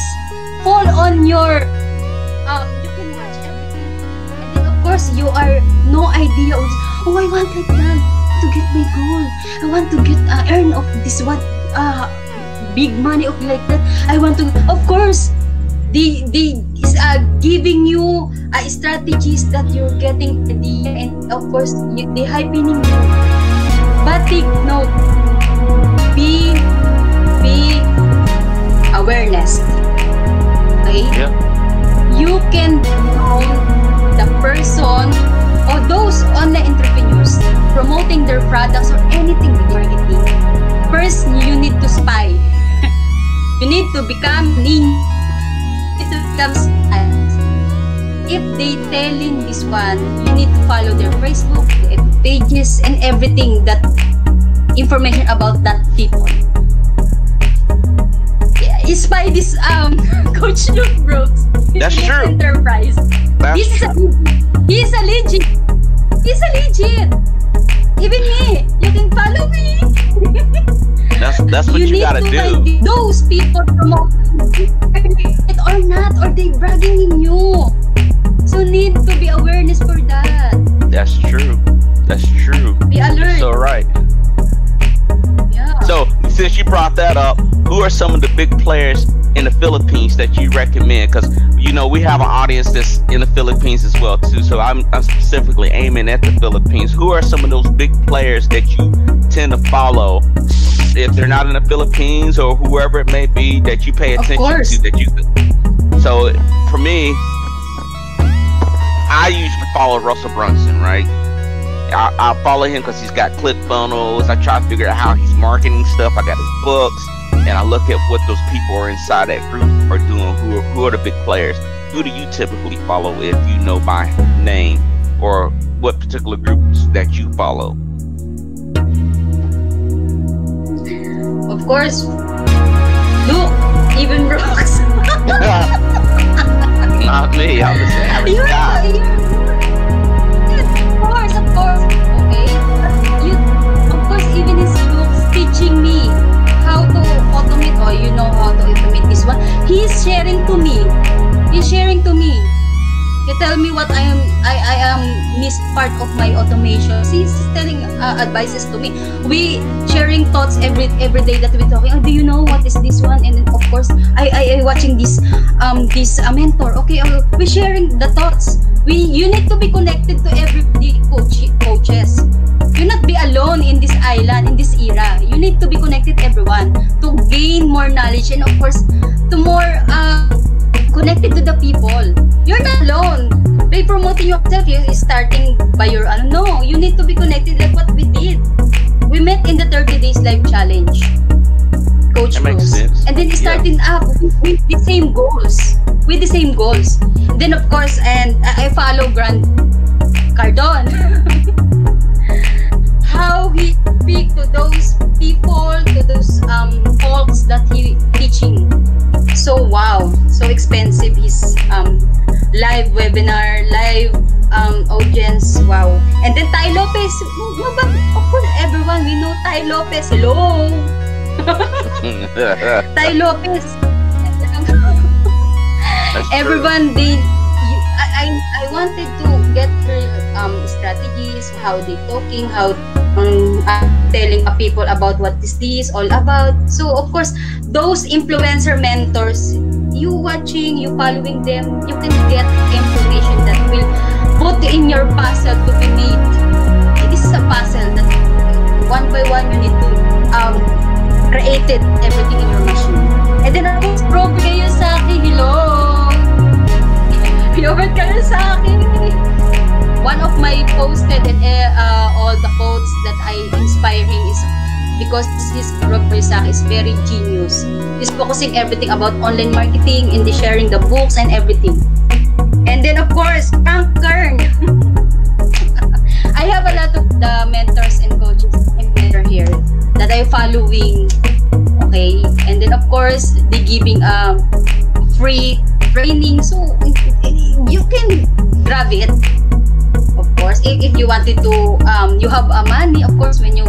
fall on your. You can watch everything, and then of course you are no idea. Oh, I want like that to get my goal. I want to get earn of this what big money of like that. I want to. Of course, they is giving you strategies that you're getting idea, and of course they hyping you. But take note, be awareness. Okay. Yeah. You can know the person or those online entrepreneurs promoting their products or anything with marketing. First, you need to spy. You need to become ninja. You need to become spies. If they telling this one, you need to follow their Facebook, their pages, and everything that information about that people. Spy this Coach Luke Brooks. That's true. Enterprise. That's true. He's a legit. Even me, you can follow me. That's what you gotta do. Those people promoting it or not, or they bragging in you. So need to be awareness for that. That's true. Be alert. You're so right. Yeah. So since you brought that up, who are some of the big players in the Philippines that you recommend? Because we have an audience that's in the Philippines as well too. So I'm specifically aiming at the Philippines. Who are some of those big players that you tend to follow, if they're not in the Philippines or whoever it may be, that you pay attention to? That you. So for me, I usually follow Russell Brunson, right? I follow him because he's got ClickFunnels. I try to figure out how he's marketing stuff. I got his books, and I look at what those people are inside that group are doing. Who are the big players? Who do you typically follow, if you know by name, or what particular groups that you follow? Of course, Luke, even Brooks. Not me. I'm just an average guy. Of course. Okay. Of course, even his Luke's teaching me how to automate, or how to automate this one. He's sharing to me. He tell me what I am missed part of my automation. He's telling advices to me. We sharing thoughts every day that we're talking. Oh, do you know what is this one? And then of course I watching this mentor. Okay, we sharing the thoughts. You need to be connected to every coaches. You not be alone in this island, in this era. You need to be connected everyone to gain more knowledge, and of course to more connected to the people. You're not alone. By promoting yourself, you're starting by your no, you need to be connected like what we did. We met in the 30 days live challenge. Coach that makes sense. And then starting up with the same goals. Then of course, and I follow Grant Cardone. How he speak to those people, to those folks that he teaching. So wow, so expensive his live webinar, live audience. Wow. And then Ty Lopez. No, but of course everyone, we know Ty Lopez. Hello. Ty Lopez. Everyone, I wanted to get her strategies, how they talking, how telling people about what is this all about. So of course, those influencer mentors, you watching, you following them, you can get information that will put in your puzzle to be made. This is a puzzle that one by one, you need to create it, everything in your machine. And then, of course, bro, kayo sa akin, hello! Pinobert kayo sa akin. One of my posted and all the quotes that I inspire him is because his Robert Isaac is very genius. He's focusing everything about online marketing and sharing the books and everything. And then, of course, Frank Kern. I have a lot of the mentors and coaches and mentor here that I'm following. Okay, and then of course they giving free training, so you can grab it. Of course, if you wanted to, you have money. Of course, when you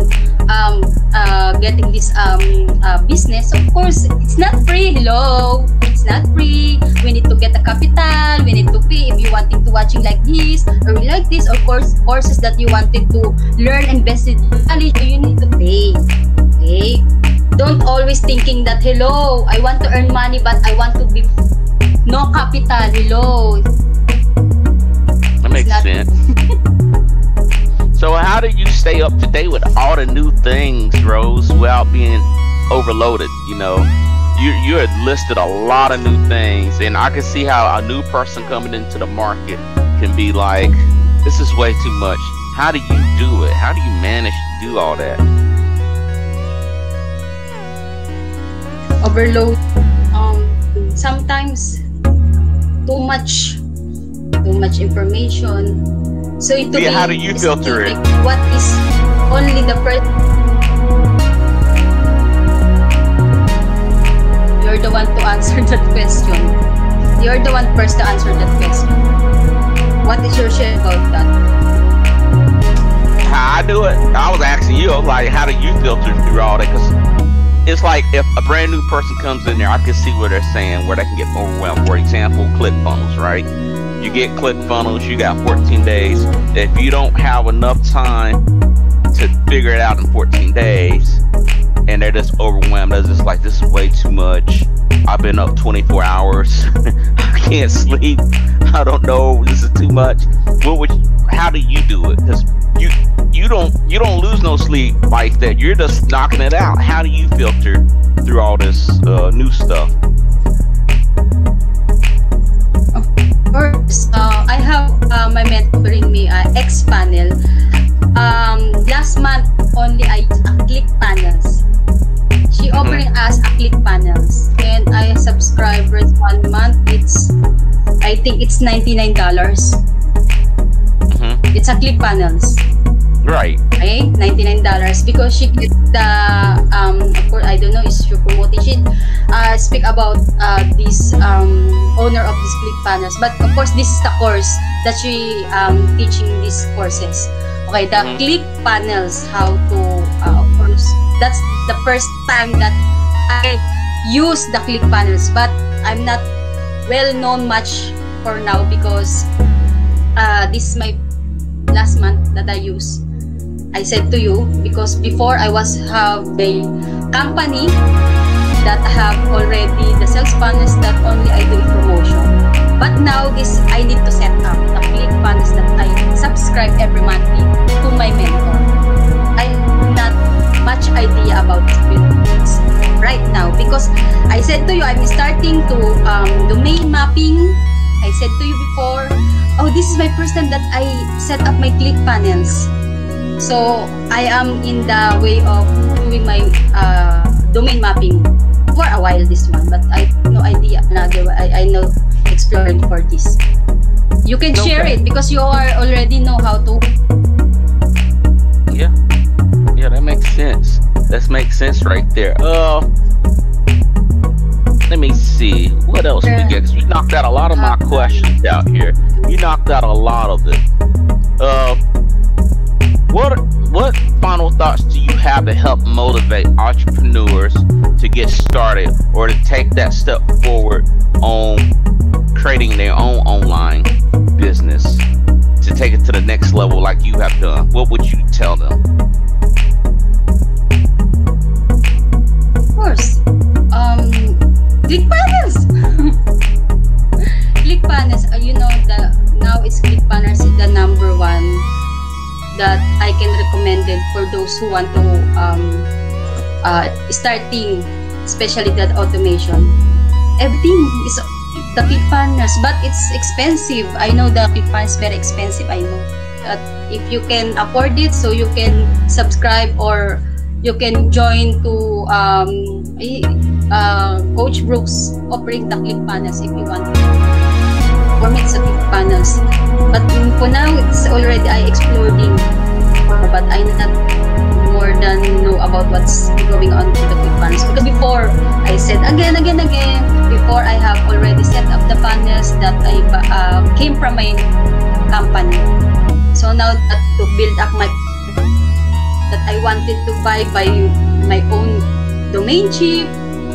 getting this business, of course, it's not free. Hello, it's not free. We need to get a capital. We need to pay if you wanted to watching like this or like this. Of course, courses that you wanted to learn and invest in knowledge, you need to pay. Okay, don't always thinking that hello, I want to earn money, but I want to be no capital. Hello. That makes sense. So how do you stay up to date with all the new things, Rose, without being overloaded? You know, you had listed a lot of new things, and I can see how a new person coming into the market can be like, this is way too much. How do you do it? How do you manage to do all that? Overload. Sometimes too much information. So how do you filter it? Like, what is only the first? You're the one to answer that question. You're the one first to answer that question. What is your share about that? How I do it? I was asking you, like, how do you filter through all that? Because it's like if a brand new person comes in there, I can see what they're saying, where they can get overwhelmed. For example, ClickFunnels, right? You get ClickFunnels, you got 14 days. If you don't have enough time to figure it out in 14 days, and they're just overwhelmed, they're just like, this is way too much. I've been up 24 hours. I can't sleep. I don't know. This is too much. How do you do it? Because you don't lose no sleep like that. You're just knocking it out. How do you filter through all this new stuff? First, I have my mentoring me X panel. Last month only I used a ClickFunnels. She offering us a ClickFunnels, and I subscribe for 1 month. I think it's $99. It's a ClickFunnels. Right. Okay, $99 because she get the of course, I don't know, is she promoting, she speak about this owner of this ClickFunnels, but of course this is the course that she teaching these courses. Okay, the ClickFunnels, how to of course, that's the first time that I use the ClickFunnels, but I'm not well known much for now because this is my last month that I use. I said to you because before I have a company that have already the sales funnels that only I do promotion. But now this I need to set up the ClickFunnels that I subscribe every month to my mentor. I have not much idea about this right now because I said to you I'm starting to domain mapping. I said to you before, oh, this is my first time that I set up my ClickFunnels. So I am in the way of doing my domain mapping for a while this one, but I have no idea another. I know exploring for this. You can share it because you are already know how to. Yeah, that makes sense. That makes sense right there. Let me see what else we get. Cause we knocked out a lot of my questions out here. You knocked out a lot of it. What final thoughts do you have to help motivate entrepreneurs to get started or to take that step forward on creating their own online business, to take it to the next level like you have done? What would you tell them? Of course, ClickFunnels. ClickFunnels, you know, now it's ClickFunnels is the number one that I can recommend it for those who want to starting, especially that automation. Everything is the click banners, but it's expensive. I know the click banner is very expensive. I know. But if you can afford it, so you can subscribe or you can join to Coach Brooks offering the click panels if you want. For me, it's a click panels. But for now, it's already I exploring. But I not more than know about what's going on to the click panels. Because before, I said again, before I have already set up the panels that I came from my company. So now that to build up my that I wanted to buy by my own domain chip,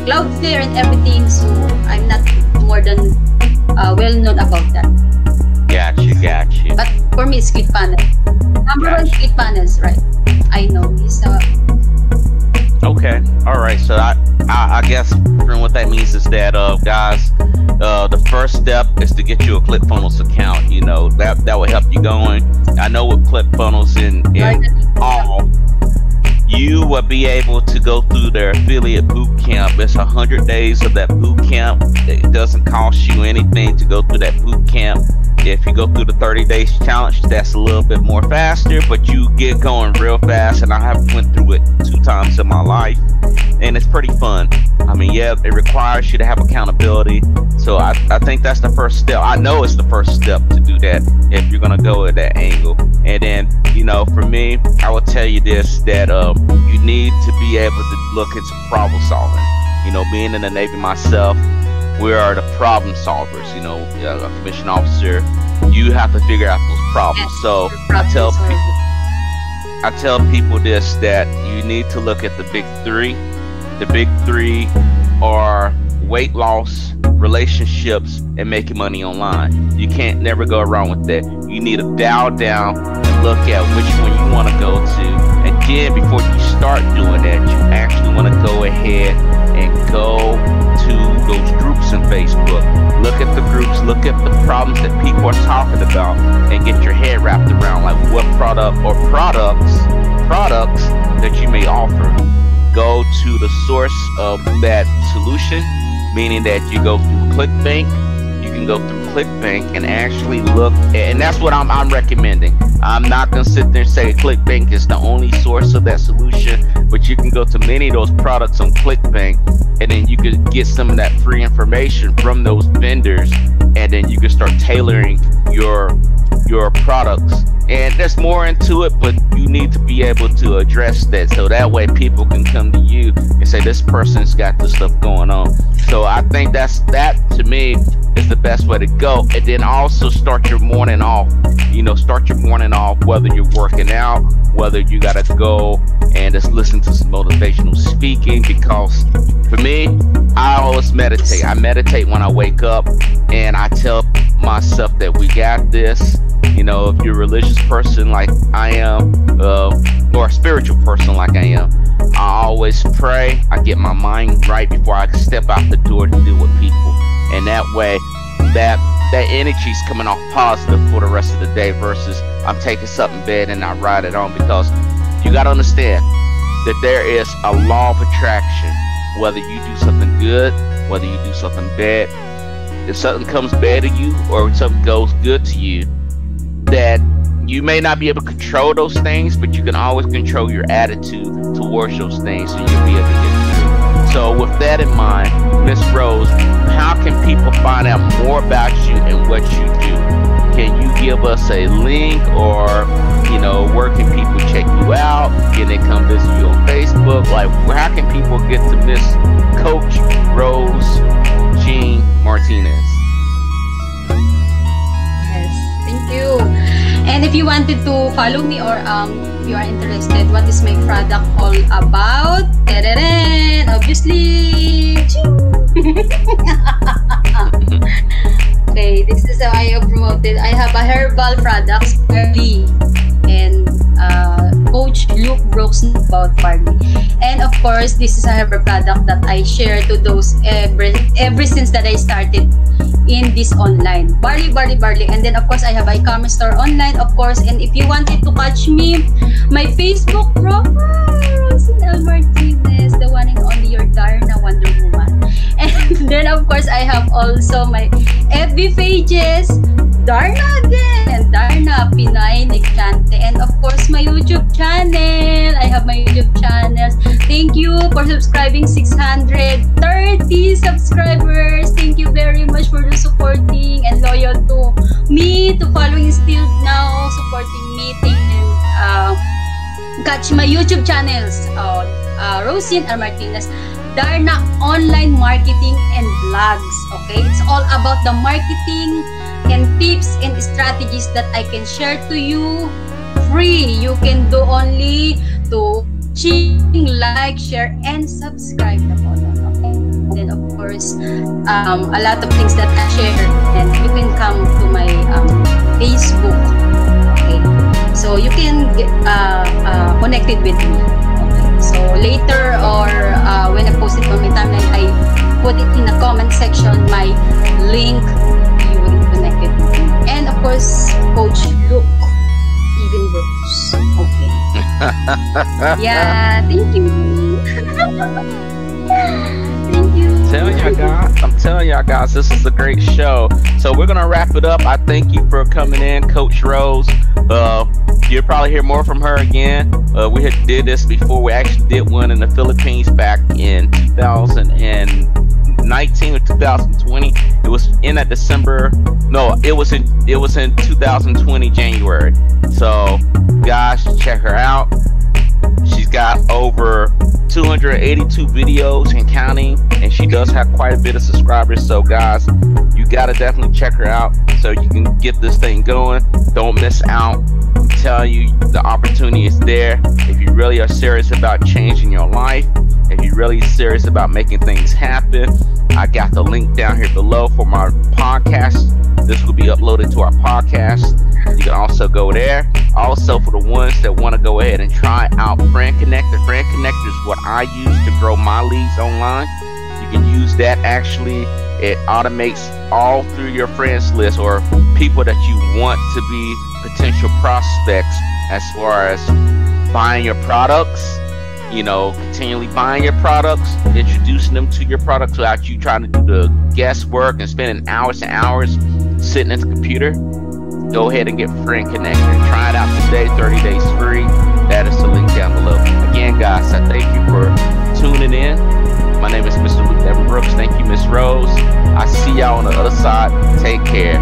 Cloudflare and everything, so I'm not more than well known about that. Gotcha. But for me, it's click panel. Number one, click panels, right? I know. He's Okay. All right. So I guess from what that means is that guys, the first step is to get you a ClickFunnels account. You know, that will help you going. I know with ClickFunnels in all, you will be able to go through their affiliate boot camp. It's 100 days of that boot camp. It doesn't cost you anything to go through that boot camp. If you go through the 30 days challenge, that's a little bit more faster, but you get going real fast. And I have went through it 2 times in my life, and it's pretty fun. I mean, yeah, it requires you to have accountability. So I think that's the first step. I know it's the first step to do that if you're gonna go at that angle. And then, you know, for me, I will tell you this, that you need to be able to look into problem solving. You know, being in the Navy myself, we are the problem solvers. You know, a commissioned officer, you have to figure out those problems. So I tell people this, that you need to look at the big 3. The big 3 are weight loss, relationships, and making money online. You can't never go wrong with that. You need to dial down and look at which one you want to go to. And then before you start doing that, you actually want to go ahead and go to those groups in Facebook. Look at the groups, look at the problems that people are talking about, and get your head wrapped around like what product or products that you may offer. Go to the source of that solution, meaning that you go through ClickBank. You can go through ClickBank and actually look at, and that's what I'm recommending. I'm not gonna sit there and say ClickBank is the only source of that solution, but you can go to many of those products on ClickBank, and then you could get some of that free information from those vendors, and then you can start tailoring your products. And there's more into it, but you need to be able to address that, so that way people can come to you and say, this person's got this stuff going on. So I think that to me is the best way to go. And then also start your morning off. You know, start your morning off, whether you're working out, whether you gotta go and just listen to some motivational speaking. Because for me, I always meditate. I meditate when I wake up, and I tell myself that we got this. You know, if you're a religious person like I am, or a spiritual person like I am, I always pray. I get my mind right before I step out the door to deal with people, and that way, that energy's coming off positive for the rest of the day, versus I'm taking something bad and I ride it on. Because you got to understand that there is a law of attraction. Whether you do something good, whether you do something bad, if something comes bad to you or something goes good to you, that you may not be able to control those things, but you can always control your attitude towards those things, so you'll be able to get through. So with that in mind, Miss Rose, how can people find out more about you and what you do? Can you give us a link, or, you know, where can people check you out? Can they come visit you on Facebook? Like, how can people get to Miss Coach Rose Jean Martinez? Thank you. And if you wanted to follow me, or you are interested what is my product all about, obviously. Okay, this is how I have promoted. I have a herbal products, Barley, and Coach Coach Luke Brooks about Barley. And of course, this is a herbal product that I share to those ever since that I started in this online. Barley, Barley, Barley. And then of course, I have a e-commerce store online, of course. And if you wanted to catch me, my Facebook profile, Rosin Martinez, the one and only your Darna Wonder Woman. And then of course, I have also my FB pages, Darna again, and Darna Pinay Nagchante, and of course my YouTube channel. I have my YouTube channels. Thank you for subscribing, 630 subscribers. Thank you very much for the supporting and loyal to me, to following still now, supporting me. Thank you. Catch my YouTube channels, Rosin and Martinez, Darna Online Marketing and Vlogs. Okay, it's all about the marketing and tips and strategies that I can share to you free. You can do only to like, share, and subscribe the button. Okay, and then of course a lot of things that I share, and you can come to my Facebook. Okay, so you can get connected with me. Okay, so later or when I post it on my timeline, I put it in the comment section, my link. You will connect it with me. And of course, Coach Luke even Brooks. Okay. Yeah, thank you. Thank you. I'm telling y'all guys, this is a great show. So we're gonna wrap it up. I thank you for coming in, Coach Rose. You'll probably hear more from her again. We had did this before. We actually did one in the Philippines back in 2019 or 2020. It was in that December. No, it was in 2020 January. So guys, check her out. She's got over 282 videos and counting, and she does have quite a bit of subscribers. So guys, you gotta definitely check her out so you can get this thing going. Don't miss out. I'm telling you, the opportunity is there. If you really are serious about changing your life, if you're really serious about making things happen, I got the link down here below for my podcast. This will be uploaded to our podcast. You can also go there. Also, for the ones that want to go ahead and try out Friend Connector. Friend Connector is what I use to grow my leads online. You can use that. Actually, it automates all through your friends list or people that you want to be potential prospects as far as buying your products. You know, continually buying your products, introducing them to your products without you trying to do the guesswork and spending hours and hours sitting at the computer. Go ahead and get Friend Connector. Try it out today, 30 days free. That is the link down below. Again, guys, I thank you for tuning in. My name is Mr. Luke Brooks. Thank you, Miss Rose. I see y'all on the other side. Take care.